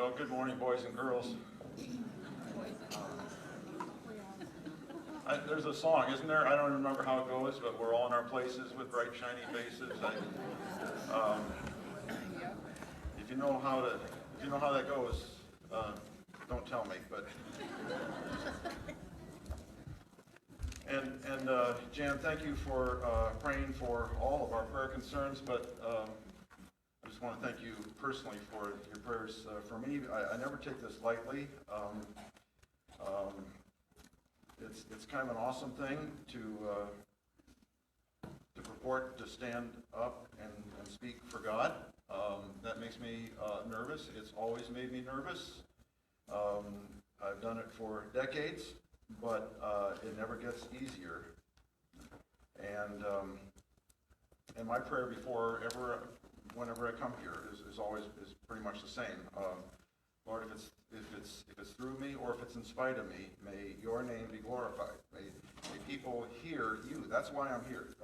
Well, good morning, boys and girls. There's a song, isn't there? I don't remember how it goes, but we're all in our places with bright, shiny faces. If you know how that goes, don't tell me. But and Jan, thank you for praying for all of our prayer concerns. But I just want to thank you personally for your prayers for me. I never take this lightly. It's kind of an awesome thing to purport to stand up and speak for God. That makes me nervous. It's always made me nervous. I've done it for decades, but it never gets easier. And my prayer whenever I come here is always pretty much the same. Lord, if it's through me or if it's in spite of me, may your name be glorified. May people hear you. That's why I'm here.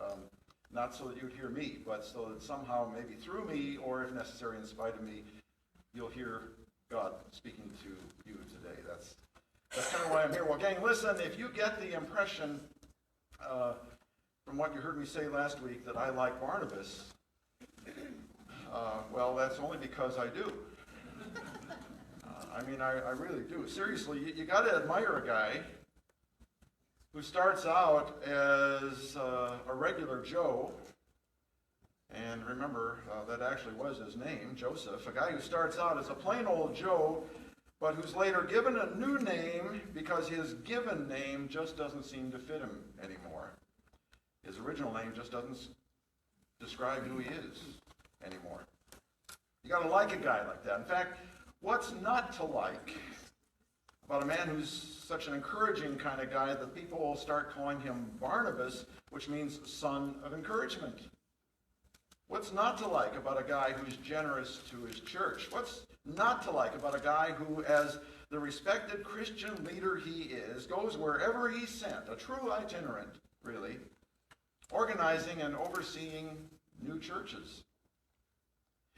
Not so that you'd hear me, but so that somehow, maybe through me, or if necessary, in spite of me, you'll hear God speaking to you today. That's kind of why I'm here. Well, gang, listen, if you get the impression from what you heard me say last week that I like Barnabas, well, that's only because I do. I really do. Seriously, you got to admire a guy who starts out as a regular Joe, and remember, that actually was his name, Joseph, a guy who starts out as a plain old Joe, but who's later given a new name because his given name just doesn't seem to fit him anymore. His original name just doesn't describe who he is anymore. You got to like a guy like that. In fact, what's not to like about a man who's such an encouraging kind of guy that people will start calling him Barnabas, which means son of encouragement? What's not to like about a guy who's generous to his church? What's not to like about a guy who, as the respected Christian leader he is, goes wherever he's sent, a true itinerant, really, organizing and overseeing new churches?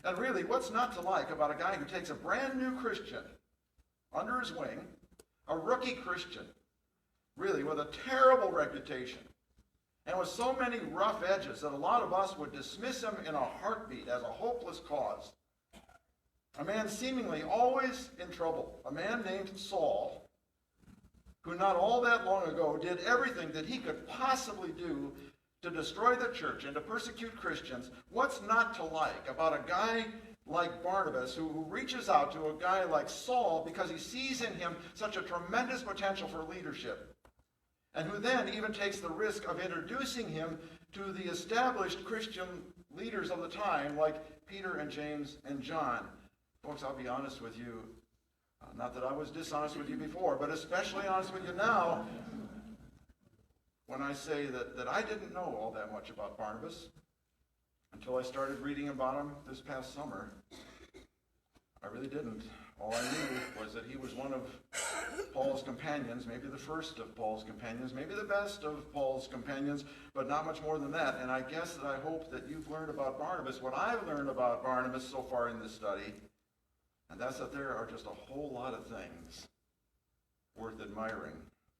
And really, what's not to like about a guy who takes a brand new Christian under his wing, a rookie Christian, really, with a terrible reputation, and with so many rough edges that a lot of us would dismiss him in a heartbeat as a hopeless cause? A man seemingly always in trouble, a man named Saul, who not all that long ago did everything that he could possibly do to destroy the church and to persecute Christians. What's not to like about a guy like Barnabas who reaches out to a guy like Saul because he sees in him such a tremendous potential for leadership, and who then even takes the risk of introducing him to the established Christian leaders of the time like Peter and James and John? Folks, I'll be honest with you, not that I was dishonest with you before, but especially honest with you now, when I say that I didn't know all that much about Barnabas until I started reading about him this past summer. I really didn't. All I knew was that he was one of Paul's companions, maybe the first of Paul's companions, maybe the best of Paul's companions, but not much more than that. And I guess that I hope that you've learned about Barnabas what I've learned about Barnabas so far in this study, and that's that there are just a whole lot of things worth admiring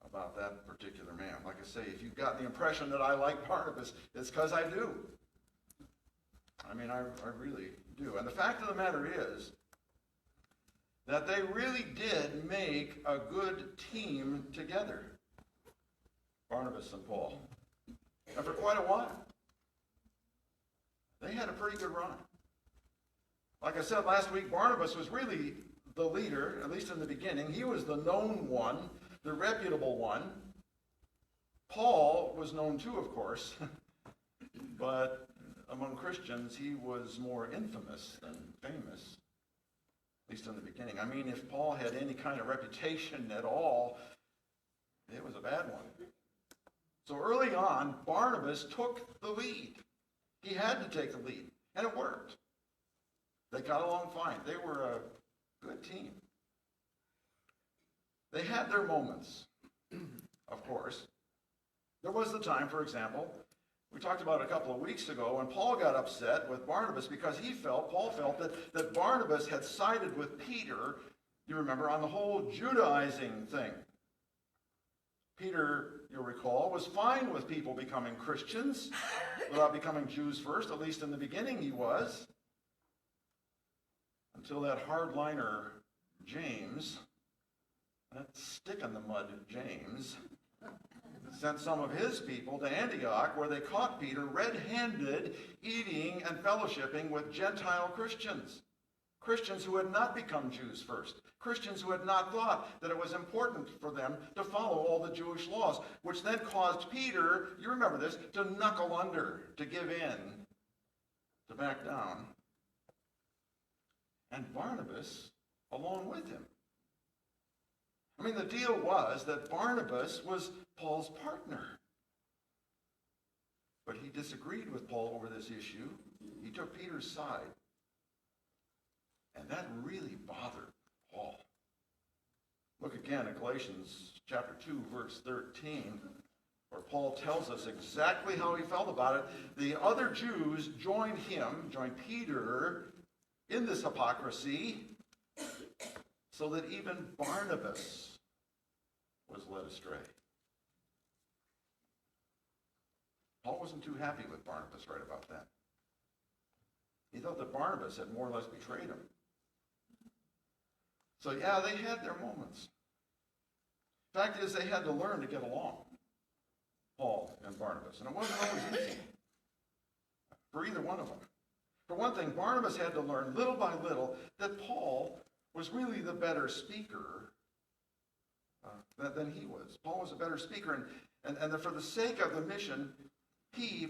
about that particular man. Like I say, if you've got the impression that I like Barnabas, it's because I do. I really do. And the fact of the matter is that they really did make a good team together, Barnabas and Paul. And for quite a while, they had a pretty good run. Like I said last week, Barnabas was really the leader, at least in the beginning. He was the known one, the reputable one. Paul was known too, of course, but among Christians, he was more infamous than famous, at least in the beginning. If Paul had any kind of reputation at all, it was a bad one. So early on, Barnabas took the lead. He had to take the lead, and it worked. They got along fine. They were a good team. They had their moments, of course. There was the time, for example, We talked about it a couple of weeks ago when Paul got upset with Barnabas because Paul felt that Barnabas had sided with Peter, you remember, on the whole Judaizing thing. Peter, you'll recall, was fine with people becoming Christians without becoming Jews first, at least in the beginning he was, until that hardliner James, that stick-in-the-mud James, sent some of his people to Antioch, where they caught Peter red-handed eating and fellowshipping with Gentile Christians. Christians who had not become Jews first. Christians who had not thought that it was important for them to follow all the Jewish laws, which then caused Peter, you remember this, to knuckle under, to give in, to back down. And Barnabas along with him. I mean, the deal was that Barnabas was Paul's partner. But he disagreed with Paul over this issue. He took Peter's side. And that really bothered Paul. Look again at Galatians chapter 2, verse 13, where Paul tells us exactly how he felt about it. The other Jews joined Peter in this hypocrisy, so that even Barnabas was led astray. Paul wasn't too happy with Barnabas right about that. He thought that Barnabas had more or less betrayed him. So yeah, they had their moments. Fact is, they had to learn to get along, Paul and Barnabas. And it wasn't always easy for either one of them. For one thing, Barnabas had to learn little by little that Paul was really the better speaker than he was. Paul was a better speaker, and that for the sake of the mission,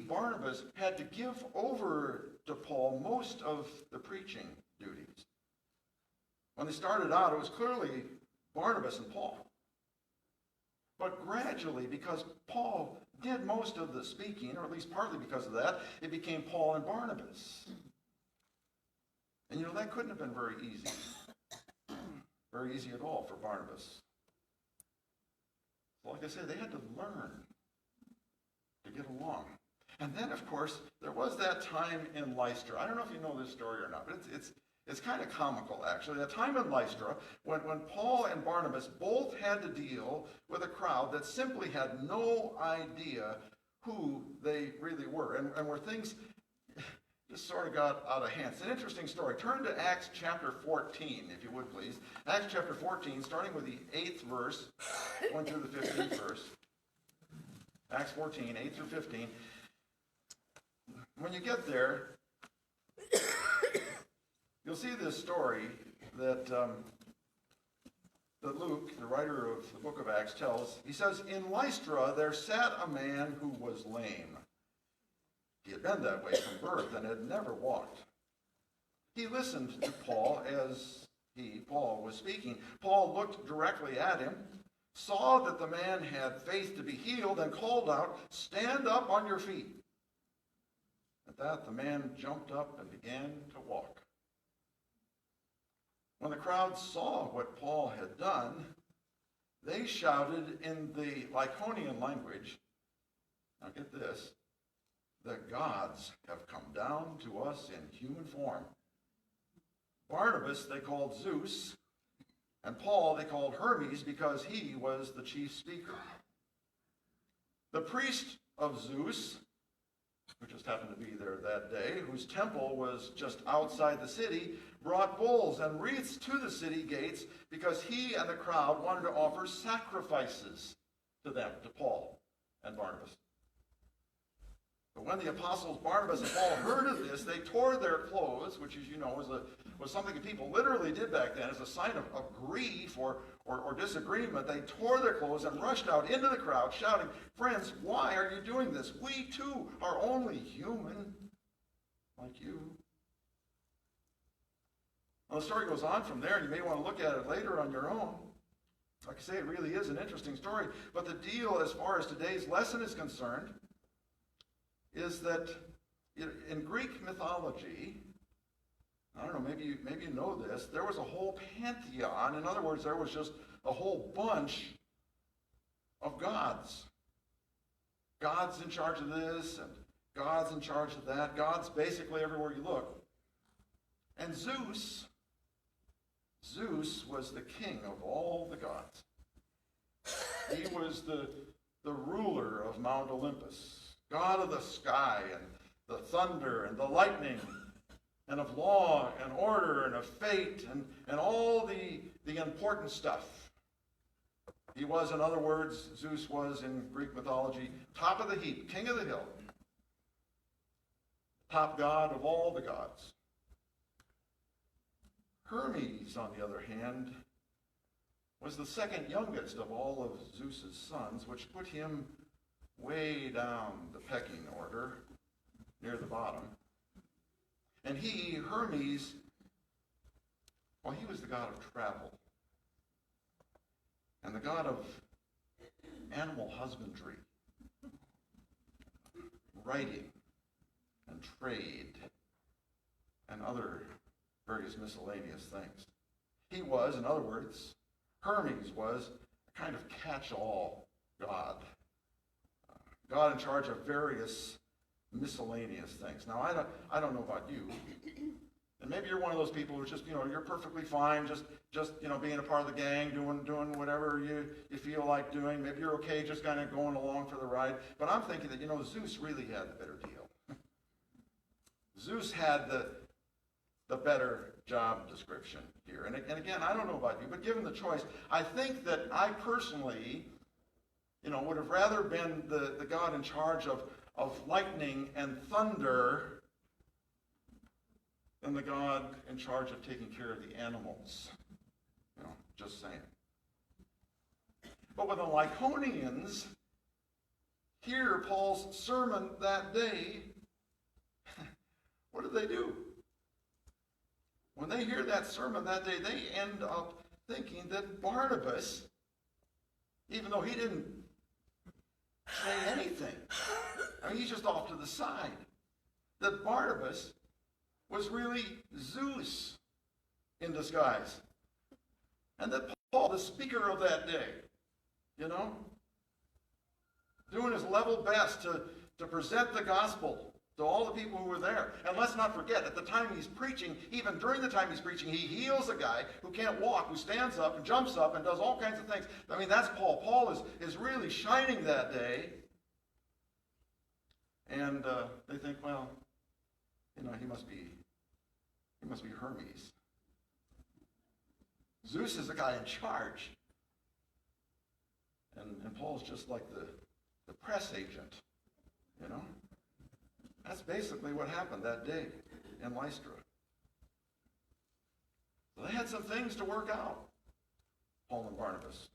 Barnabas, had to give over to Paul most of the preaching duties. When they started out, it was clearly Barnabas and Paul. But gradually, because Paul did most of the speaking, or at least partly because of that, it became Paul and Barnabas. And that couldn't have been very easy. Very easy at all for Barnabas. Like I said, they had to learn to get along. And then, of course, there was that time in Lystra. I don't know if you know this story or not, but it's kind of comical, actually. That time in Lystra, when Paul and Barnabas both had to deal with a crowd that simply had no idea who they really were, and where things just sort of got out of hand. It's an interesting story. Turn to Acts chapter 14, if you would, please. Acts chapter 14, starting with the 8th verse, going through the 15th verse. Acts 14, 8 through 15. When you get there, you'll see this story that Luke, the writer of the book of Acts, tells. He says, "In Lystra there sat a man who was lame. He had been that way from birth and had never walked. He listened to Paul as Paul was speaking. Paul looked directly at him, saw that the man had faith to be healed, and called out, 'Stand up on your feet.' At that, the man jumped up and began to walk. When the crowd saw what Paul had done, they shouted in the Lycaonian language, now get this, 'The gods have come down to us in human form.' Barnabas they called Zeus, and Paul they called Hermes because he was the chief speaker. The priest of Zeus, who just happened to be there that day, whose temple was just outside the city, brought bulls and wreaths to the city gates because he and the crowd wanted to offer sacrifices to them, to Paul and Barnabas. But when the apostles Barnabas and Paul heard of this, they tore their clothes, which, as you know, was something that people literally did back then as a sign of grief or disagreement. They tore their clothes and rushed out into the crowd, shouting, 'Friends, why are you doing this? We too are only human, like you.'" Well, the story goes on from there, and you may want to look at it later on your own. Like I say, it really is an interesting story. But the deal, as far as today's lesson is concerned, is that in Greek mythology, I don't know, maybe you know this, there was a whole pantheon. In other words, there was just a whole bunch of gods. Gods in charge of this, and God's in charge of that. God's basically everywhere you look. And Zeus was the king of all the gods. He was the ruler of Mount Olympus, God of the sky and the thunder and the lightning, and of law and order and of fate and all the important stuff. He was, in other words, Zeus was in Greek mythology, top of the heap, king of the hill, top god of all the gods. Hermes, on the other hand, was the second youngest of all of Zeus's sons, which put him way down the pecking order, near the bottom. And he, Hermes, well, he was the god of travel and the god of animal husbandry, writing and trade and other various miscellaneous things. He was, in other words, Hermes was a kind of catch-all god. God in charge of various miscellaneous things. Now, I don't know about you, and maybe you're one of those people who's just, you're perfectly fine, just being a part of the gang, doing whatever you feel like doing. Maybe you're okay just kind of going along for the ride. But I'm thinking that, Zeus really had the better deal. Zeus had the better job description here. And again, I don't know about you, but given the choice, I think that I personally, would have rather been the God in charge of lightning and thunder than the God in charge of taking care of the animals. Just saying. But when the Lycaonians hear Paul's sermon that day, what do they do? When they hear that sermon that day, they end up thinking that Barnabas, even though he didn't say anything, he's just off to the side, that Barnabas was really Zeus in disguise. And that Paul, the speaker of that day, doing his level best to present the gospel to all the people who were there. And let's not forget, at the time he's preaching, even during the time he's preaching, he heals a guy who can't walk, who stands up and jumps up and does all kinds of things. That's Paul. Paul is really shining that day. And they think, well, he must be Hermes. Zeus is the guy in charge. And Paul's just like the press agent, That's basically what happened that day in Lystra. So they had some things to work out, Paul and Barnabas.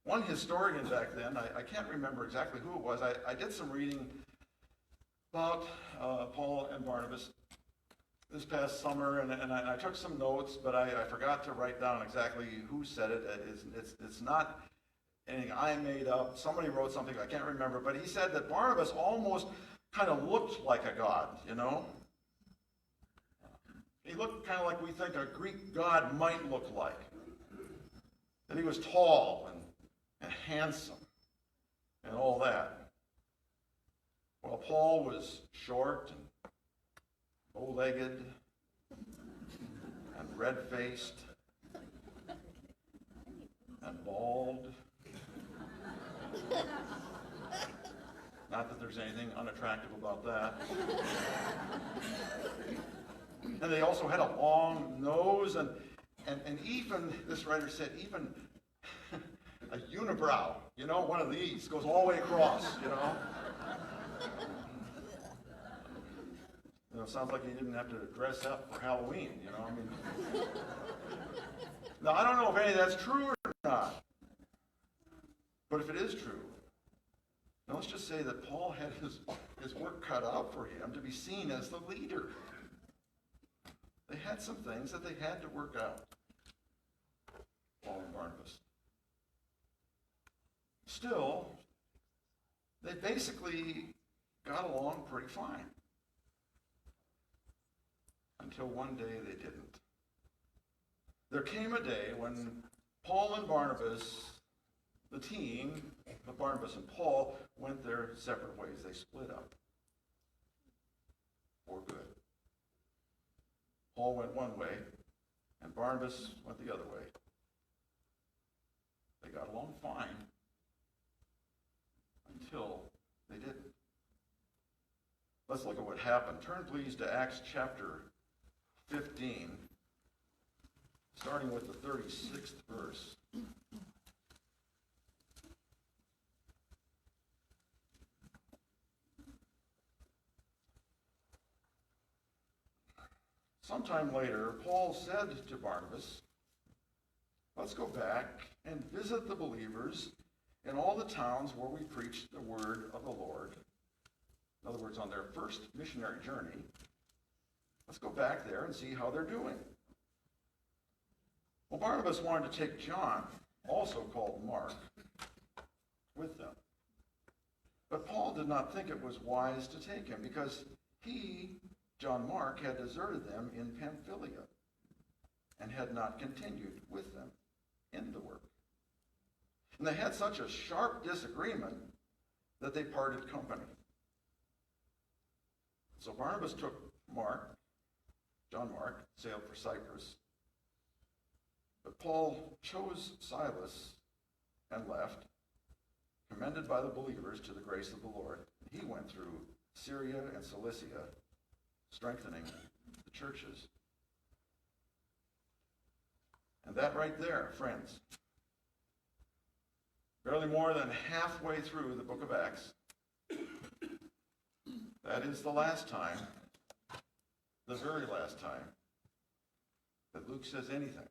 One historian back then, I can't remember exactly who it was, I did some reading about Paul and Barnabas this past summer, and I took some notes, but I forgot to write down exactly who said it. It's not anything I made up. Somebody wrote something, I can't remember, but he said that Barnabas almost kind of looked like a god, He looked kind of like we think a Greek god might look like. That he was tall and handsome and all that. Well, Paul was short and bow-legged and red-faced and bald. Not that there's anything unattractive about that. And they also had a long nose and even, this writer said, even a unibrow, one of these goes all the way across, Sounds like he didn't have to dress up for Halloween, Now, I don't know if any of that's true or not. But if it is true, now let's just say that Paul had his work cut out for him to be seen as the leader. They had some things that they had to work out, Paul and Barnabas. Still, they basically got along pretty fine. Until one day they didn't. There came a day when Paul and Barnabas, the team of Barnabas and Paul, went their separate ways. They split up. for good. Paul went one way, and Barnabas went the other way. They got along fine until they didn't. Let's look at what happened. Turn, please, to Acts chapter 15, starting with the 36th verse. Sometime later, Paul said to Barnabas, "Let's go back and visit the believers in all the towns where we preached the word of the Lord." In other words, on their first missionary journey. Let's go back there and see how they're doing. Well, Barnabas wanted to take John, also called Mark, with them. But Paul did not think it was wise to take him because he, John Mark, had deserted them in Pamphylia and had not continued with them in the work. And they had such a sharp disagreement that they parted company. So Barnabas took Mark, John Mark, sailed for Cyprus. But Paul chose Silas and left, commended by the believers to the grace of the Lord. He went through Syria and Cilicia, strengthening the churches. And that right there, friends, barely more than halfway through the book of Acts, that is the last time, the very last time, that Luke says anything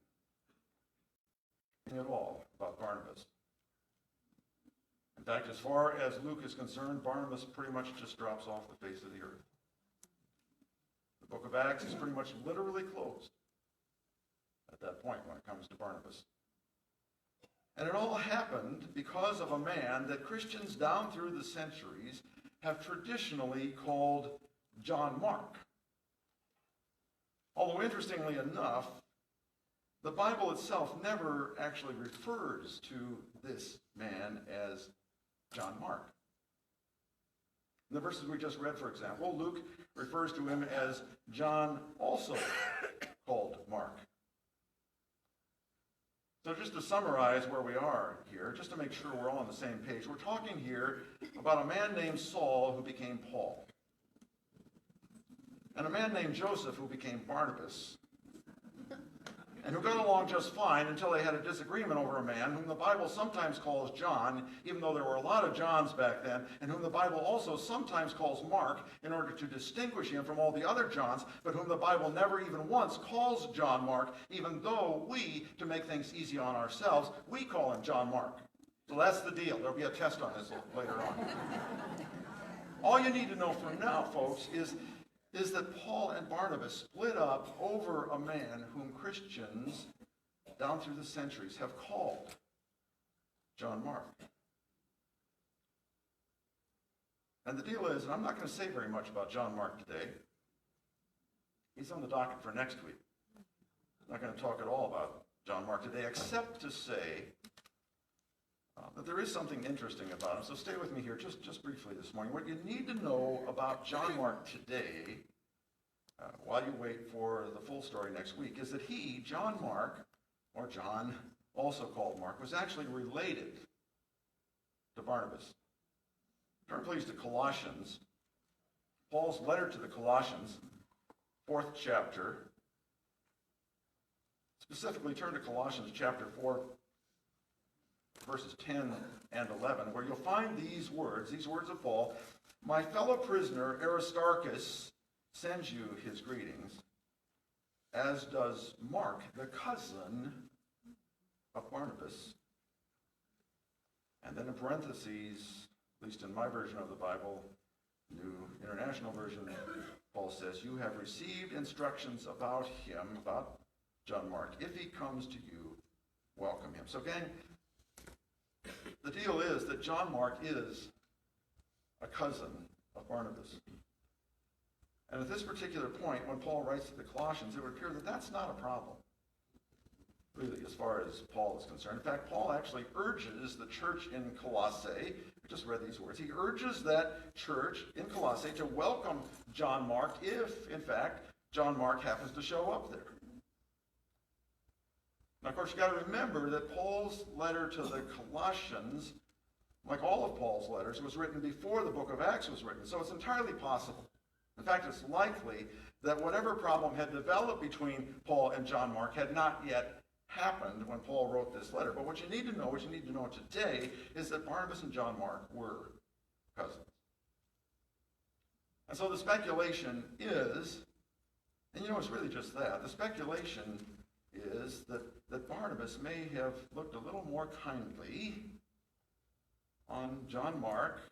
at all about Barnabas. In fact, as far as Luke is concerned, Barnabas pretty much just drops off the face of the earth. The book of Acts is pretty much literally closed at that point when it comes to Barnabas. And it all happened because of a man that Christians down through the centuries have traditionally called John Mark. Although interestingly enough, the Bible itself never actually refers to this man as John Mark. In the verses we just read, for example, Luke refers to him as John, also called Mark. So just to summarize where we are here, just to make sure we're all on the same page, we're talking here about a man named Saul who became Paul, and a man named Joseph who became Barnabas, and who got along just fine until they had a disagreement over a man whom the Bible sometimes calls John, even though there were a lot of Johns back then, and whom the Bible also sometimes calls Mark in order to distinguish him from all the other Johns, but whom the Bible never even once calls John Mark, even though we, to make things easy on ourselves, we call him John Mark. So that's the deal. There'll be a test on this later on. All you need to know for now, folks, is that Paul and Barnabas split up over a man whom Christians down through the centuries have called John Mark. And the deal is, and I'm not going to say very much about John Mark today. He's on the docket for next week. I'm not going to talk at all about John Mark today, except to say that there is something interesting about him. So stay with me here just briefly this morning. What you need to know about John Mark today, while you wait for the full story next week, is that he, John Mark, or John, also called Mark, was actually related to Barnabas. Turn please to Colossians. Paul's letter to the Colossians, 4th chapter. Specifically, turn to Colossians chapter 4, verses 10 and 11, where you'll find these words of Paul. "My fellow prisoner Aristarchus sends you his greetings, as does Mark, the cousin of Barnabas." And then in parentheses, at least in my version of the Bible, New International Version, Paul says, "You have received instructions about him," about John Mark. "If he comes to you, welcome him." So gang, the deal is that John Mark is a cousin of Barnabas. And at this particular point, when Paul writes to the Colossians, it would appear that that's not a problem, really, as far as Paul is concerned. In fact, Paul actually urges the church in Colossae, we just read these words, he urges that church in Colossae to welcome John Mark if, in fact, John Mark happens to show up there. Now, of course, you've got to remember that Paul's letter to the Colossians, like all of Paul's letters, was written before the book of Acts was written. So it's entirely possible. In fact, it's likely that whatever problem had developed between Paul and John Mark had not yet happened when Paul wrote this letter. But what you need to know today, is that Barnabas and John Mark were cousins. And so the speculation is, and it's really just that, the speculation is that Barnabas may have looked a little more kindly on John Mark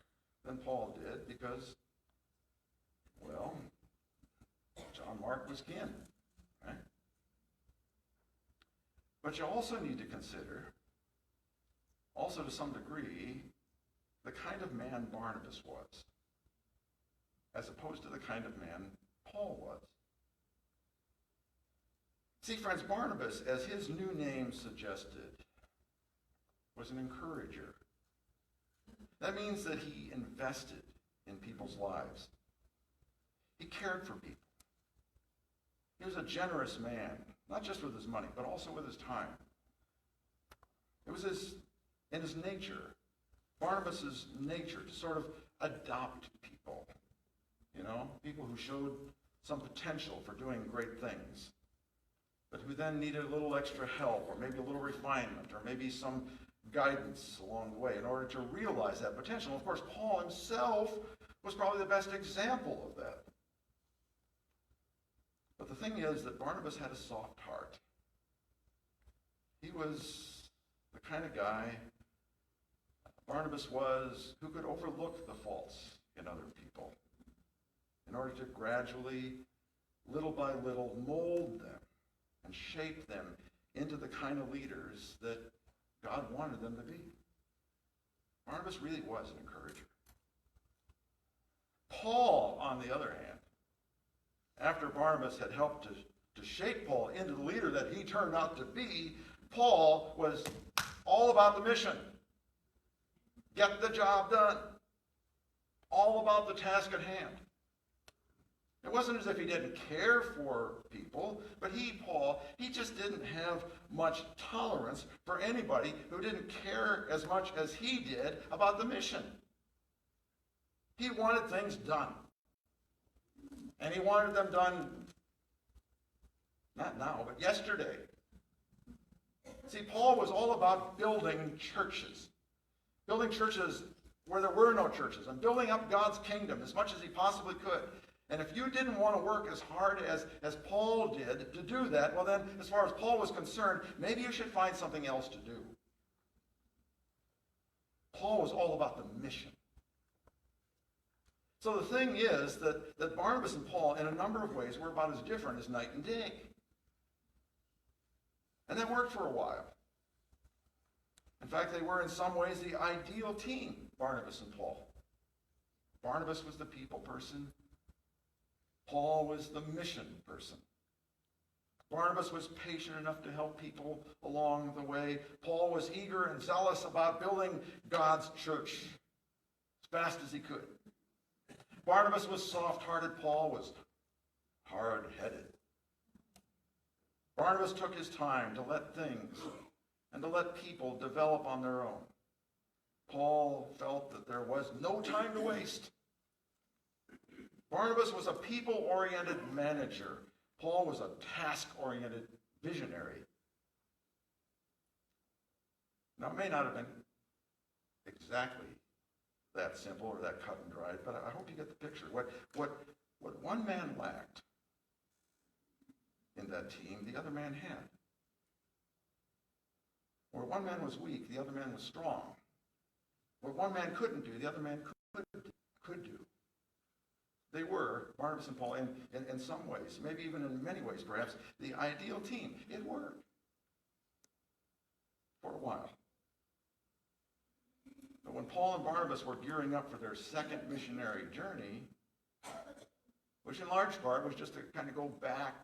than Paul did because, well, John Mark was kin, right? But you also need to consider, also to some degree, the kind of man Barnabas was, as opposed to the kind of man Paul was. See, friends, Barnabas, as his new name suggested, was an encourager. That means that he invested in people's lives. He cared for people. He was a generous man, not just with his money, but also with his time. It was in his nature, Barnabas's nature, to sort of adopt people. People who showed some potential for doing great things, but who then needed a little extra help, or maybe a little refinement, or maybe some guidance along the way in order to realize that potential. And of course, Paul himself was probably the best example of that. But the thing is that Barnabas had a soft heart. He was the kind of guy, Barnabas was, who could overlook the faults in other people in order to gradually, little by little, mold them and shape them into the kind of leaders that God wanted them to be. Barnabas really was an encourager. Paul, on the other hand, after Barnabas had helped to shape Paul into the leader that he turned out to be, Paul was all about the mission. Get the job done. All about the task at hand. It wasn't as if he didn't care for people, but Paul, he just didn't have much tolerance for anybody who didn't care as much as he did about the mission. He wanted things done. And he wanted them done, not now, but yesterday. See, Paul was all about building churches. Building churches where there were no churches, and building up God's kingdom as much as he possibly could. And if you didn't want to work as hard as Paul did to do that, well then, as far as Paul was concerned, maybe you should find something else to do. Paul was all about the mission. So the thing is that Barnabas and Paul, in a number of ways, were about as different as night and day. And that worked for a while. In fact, they were in some ways the ideal team, Barnabas and Paul. Barnabas was the people person. Paul was the mission person. Barnabas was patient enough to help people along the way. Paul was eager and zealous about building God's church as fast as he could. Barnabas was soft-hearted. Paul was hard-headed. Barnabas took his time to let things and to let people develop on their own. Paul felt that there was no time to waste. Barnabas was a people-oriented manager. Paul was a task-oriented visionary. Now, it may not have been exactly that simple or that cut and dried, but I hope you get the picture. What one man lacked in that team, the other man had. Where one man was weak, the other man was strong. What one man couldn't do, the other man could do. They were, Barnabas and Paul, in some ways, maybe even in many ways perhaps, the ideal team. It worked for a while. But when Paul and Barnabas were gearing up for their second missionary journey, which in large part was just to kind of go back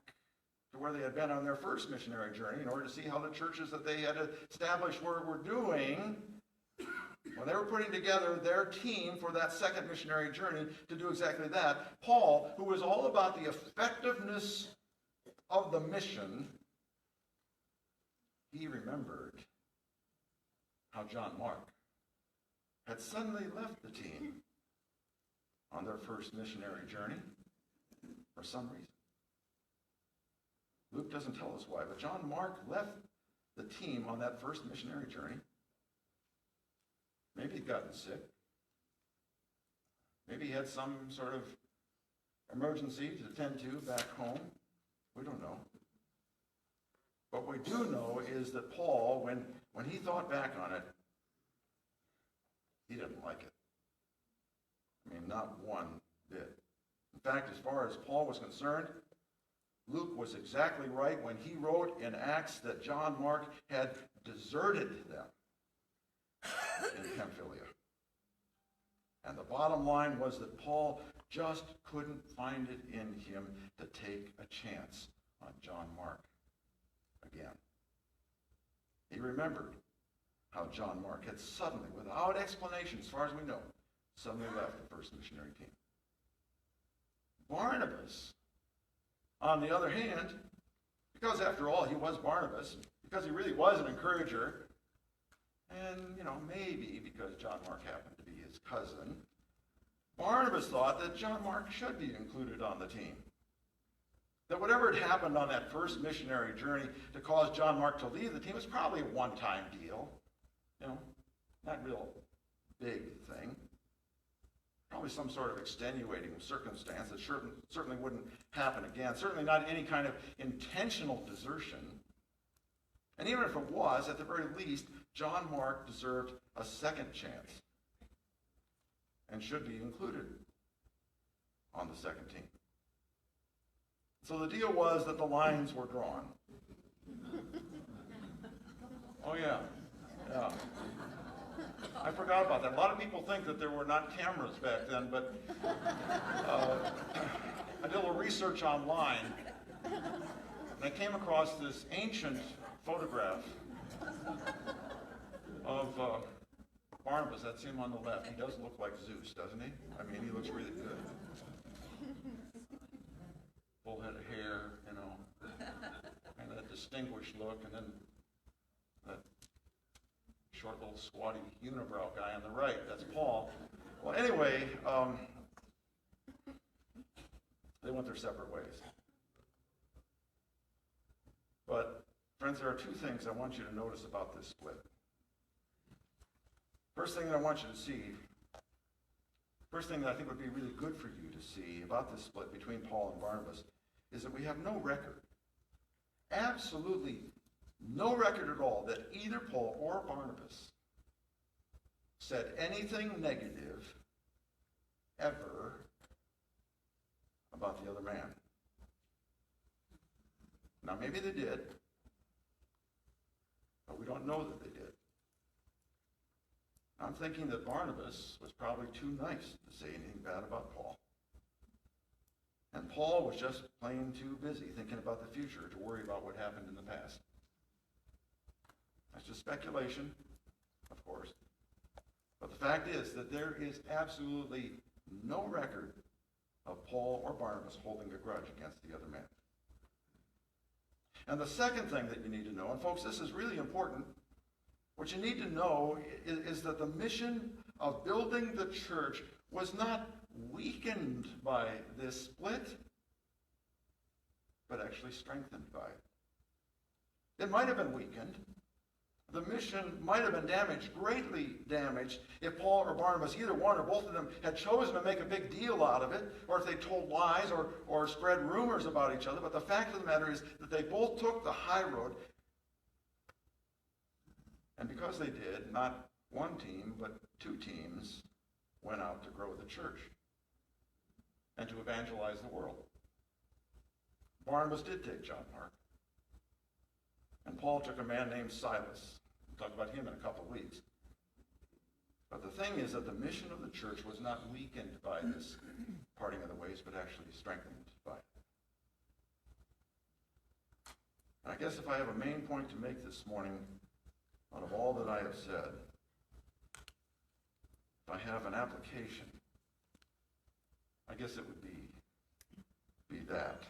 to where they had been on their first missionary journey in order to see how the churches that they had established were doing, when they were putting together their team for that second missionary journey to do exactly that, Paul, who was all about the effectiveness of the mission, he remembered how John Mark had suddenly left the team on their first missionary journey for some reason. Luke doesn't tell us why, but John Mark left the team on that first missionary journey. Maybe he'd gotten sick. Maybe he had some sort of emergency to attend to back home. We don't know. What we do know is that Paul, when he thought back on it, he didn't like it. I mean, not one bit. In fact, as far as Paul was concerned, Luke was exactly right when he wrote in Acts that John Mark had deserted them in Pamphylia. And the bottom line was that Paul just couldn't find it in him to take a chance on John Mark again. He remembered how John Mark had suddenly, without explanation as far as we know, suddenly left the first missionary team. Barnabas, on the other hand, because after all he was Barnabas, because he really was an encourager, and maybe because John Mark happened to be his cousin, Barnabas thought that John Mark should be included on the team. That whatever had happened on that first missionary journey to cause John Mark to leave the team was probably a one-time deal. Not real big thing. Probably some sort of extenuating circumstance that certainly wouldn't happen again. Certainly not any kind of intentional desertion. And even if it was, at the very least, John Mark deserved a second chance and should be included on the second team. So the deal was that the lines were drawn. Oh, yeah. I forgot about that. A lot of people think that there were not cameras back then, but I did a little research online, and I came across this ancient photograph of Barnabas. That's him on the left. He does look like Zeus, doesn't he? I mean, he looks really good. Full head of hair, and that distinguished look, and then that short little squatty unibrow guy on the right. That's Paul. Well, anyway, they went their separate ways. But, friends, there are two things I want you to notice about this split. First thing that I want you to see, first thing that I think would be really good for you to see about this split between Paul and Barnabas is that we have no record, absolutely no record at all, that either Paul or Barnabas said anything negative ever about the other man. Now, maybe they did, but we don't know that they did. I'm thinking that Barnabas was probably too nice to say anything bad about Paul. And Paul was just plain too busy thinking about the future to worry about what happened in the past. That's just speculation, of course. But the fact is that there is absolutely no record of Paul or Barnabas holding a grudge against the other man. And the second thing that you need to know, and folks, this is really important, what you need to know is that the mission of building the church was not weakened by this split, but actually strengthened by it. It might have been weakened. The mission might have been damaged, greatly damaged, if Paul or Barnabas, either one or both of them, had chosen to make a big deal out of it, or if they told lies or spread rumors about each other. But the fact of the matter is that they both took the high road. And because they did, not one team, but two teams went out to grow the church and to evangelize the world. Barnabas did take John Mark. And Paul took a man named Silas. We'll talk about him in a couple of weeks. But the thing is that the mission of the church was not weakened by this parting of the ways, but actually strengthened by it. I guess if I have a main point to make this morning out of all that I have said, I have an application, I guess it would be that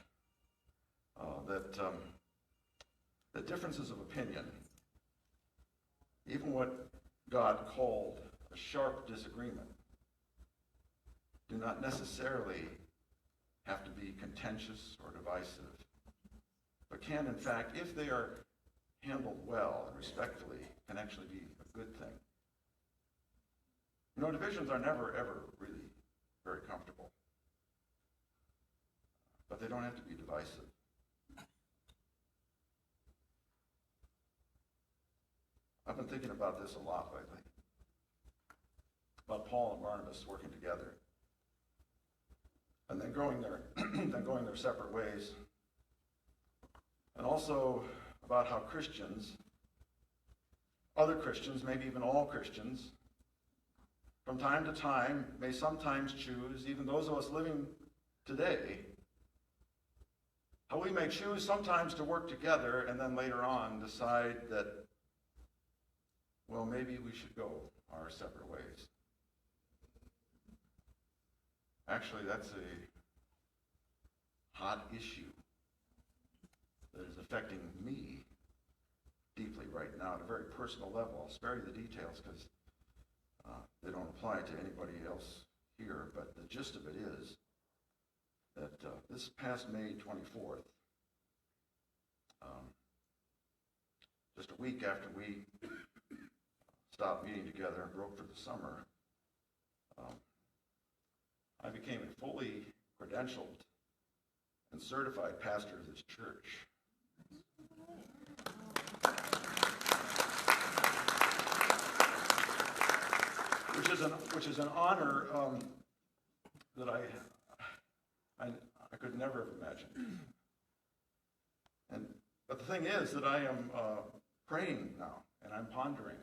the differences of opinion, even what God called a sharp disagreement, do not necessarily have to be contentious or divisive, but can, in fact, if they are handled well and respectfully, can actually be a good thing. You know, divisions are never, ever really very comfortable, but they don't have to be divisive. I've been thinking about this a lot lately, about Paul and Barnabas working together, and then going their separate ways, and also about how Christians, other Christians, maybe even all Christians, from time to time may sometimes choose, even those of us living today, how we may choose sometimes to work together and then later on decide that, well, maybe we should go our separate ways. Actually, that's a hot issue that is affecting me deeply right now at a very personal level. I'll spare you the details because they don't apply to anybody else here, but the gist of it is that this past May 24th, just a week after we stopped meeting together and broke for the summer, I became a fully credentialed and certified pastor of this church. Which is an honor that I could never have imagined. But the thing is that I am praying now, and I'm pondering,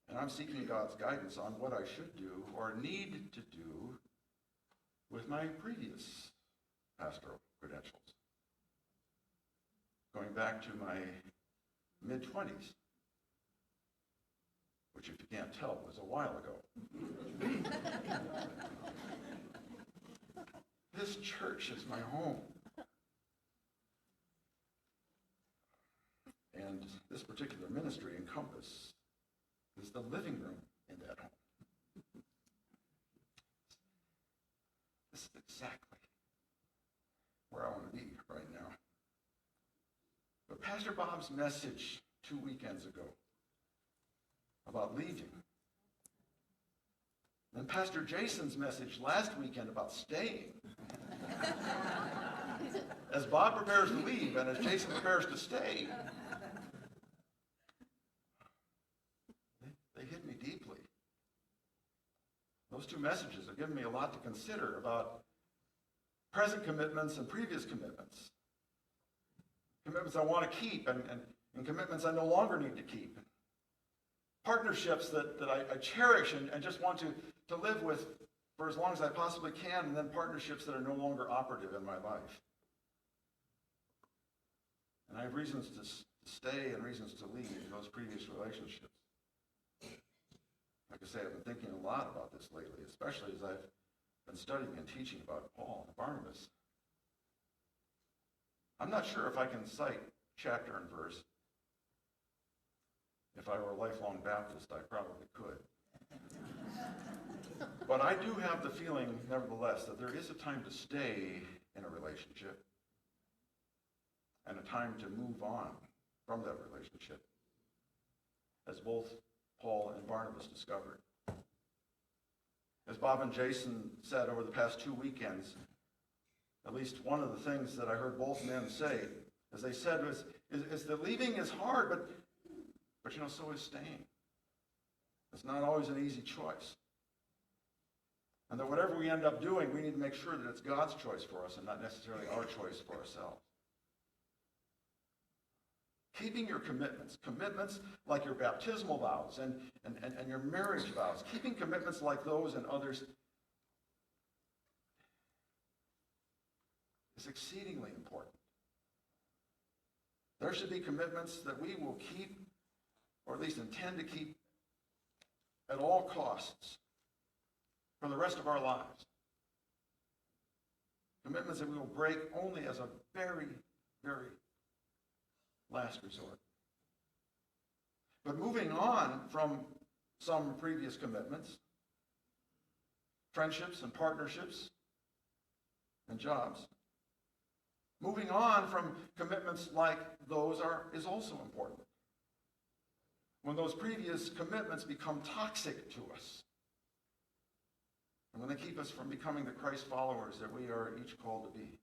and I'm seeking God's guidance on what I should do or need to do with my previous pastoral credentials, going back to my mid-20s. Which, if you can't tell, was a while ago. This church is my home. And this particular ministry, Encompass, is the living room in that home. This is exactly where I want to be right now. But Pastor Bob's message 2 weekends ago about leaving, and Pastor Jason's message last weekend about staying. As Bob prepares to leave and as Jason prepares to stay, they hit me deeply. Those two messages have given me a lot to consider about present commitments and previous commitments. Commitments I want to keep and commitments I no longer need to keep. Partnerships that I cherish and just want to live with for as long as I possibly can, and then partnerships that are no longer operative in my life. And I have reasons to stay and reasons to leave those previous relationships. Like I say, I've been thinking a lot about this lately, especially as I've been studying and teaching about Paul and Barnabas. I'm not sure if I can cite chapter and verse. If I were a lifelong Baptist, I probably could. But I do have the feeling, nevertheless, that there is a time to stay in a relationship and a time to move on from that relationship, as both Paul and Barnabas discovered. As Bob and Jason said over the past 2 weekends, at least one of the things that I heard both men say, as they said, is that leaving is hard, but you know, so is staying. It's not always an easy choice. And that whatever we end up doing, we need to make sure that it's God's choice for us and not necessarily our choice for ourselves. Keeping your commitments like your baptismal vows and your marriage vows, keeping commitments like those and others is exceedingly important. There should be commitments that we will keep, or at least intend to keep, at all costs for the rest of our lives. Commitments that we will break only as a very, very last resort. But moving on from some previous commitments, friendships and partnerships and jobs, moving on from commitments like those is also important. When those previous commitments become toxic to us, and when they keep us from becoming the Christ followers that we are each called to be.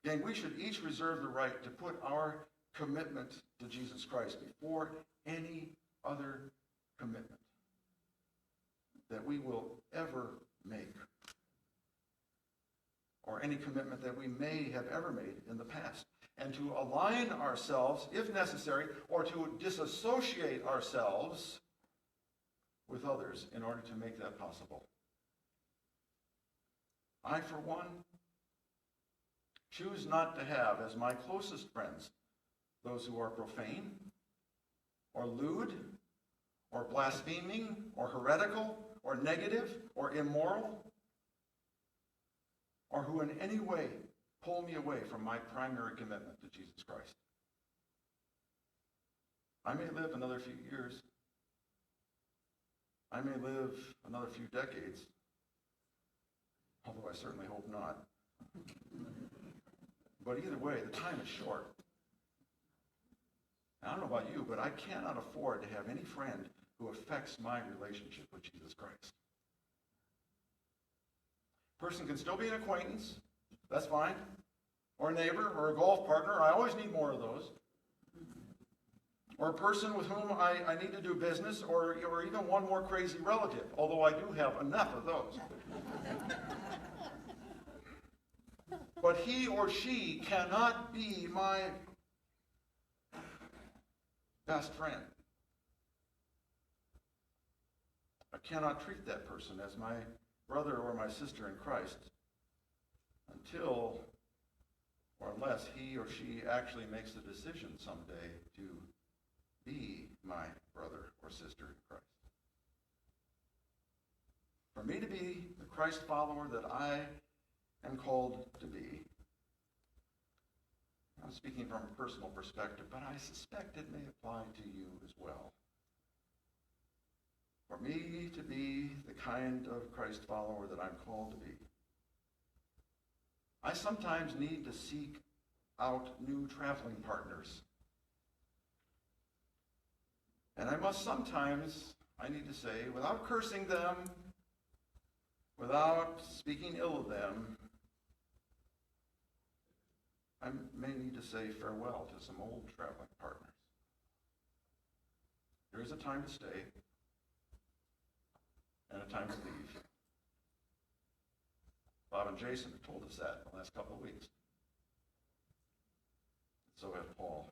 Gang, we should each reserve the right to put our commitment to Jesus Christ before any other commitment that we will ever make, or any commitment that we may have ever made in the past, and to align ourselves, if necessary, or to disassociate ourselves with others in order to make that possible. I, for one, choose not to have as my closest friends those who are profane, or lewd, or blaspheming, or heretical, or negative, or immoral, or who in any way pull me away from my primary commitment to Jesus Christ. I may live another few years. I may live another few decades, although I certainly hope not. But either way, the time is short. I don't know about you, but I cannot afford to have any friend who affects my relationship with Jesus Christ. A person can still be an acquaintance, that's fine, or a neighbor, or a golf partner. I always need more of those. Or a person with whom I need to do business, or even one more crazy relative, although I do have enough of those. But he or she cannot be my best friend. I cannot treat that person as my brother or my sister in Christ until or unless he or she actually makes the decision someday to be my brother or sister in Christ. For me to be the Christ follower that I am called to be, I'm speaking from a personal perspective, but I suspect it may apply to you as well. For me to be the kind of Christ follower that I'm called to be, I sometimes need to seek out new traveling partners. And I must sometimes, I need to say, without cursing them, without speaking ill of them, I may need to say farewell to some old traveling partners. There is a time to stay and a time to leave. Bob and Jason have told us that in the last couple of weeks. So has Paul.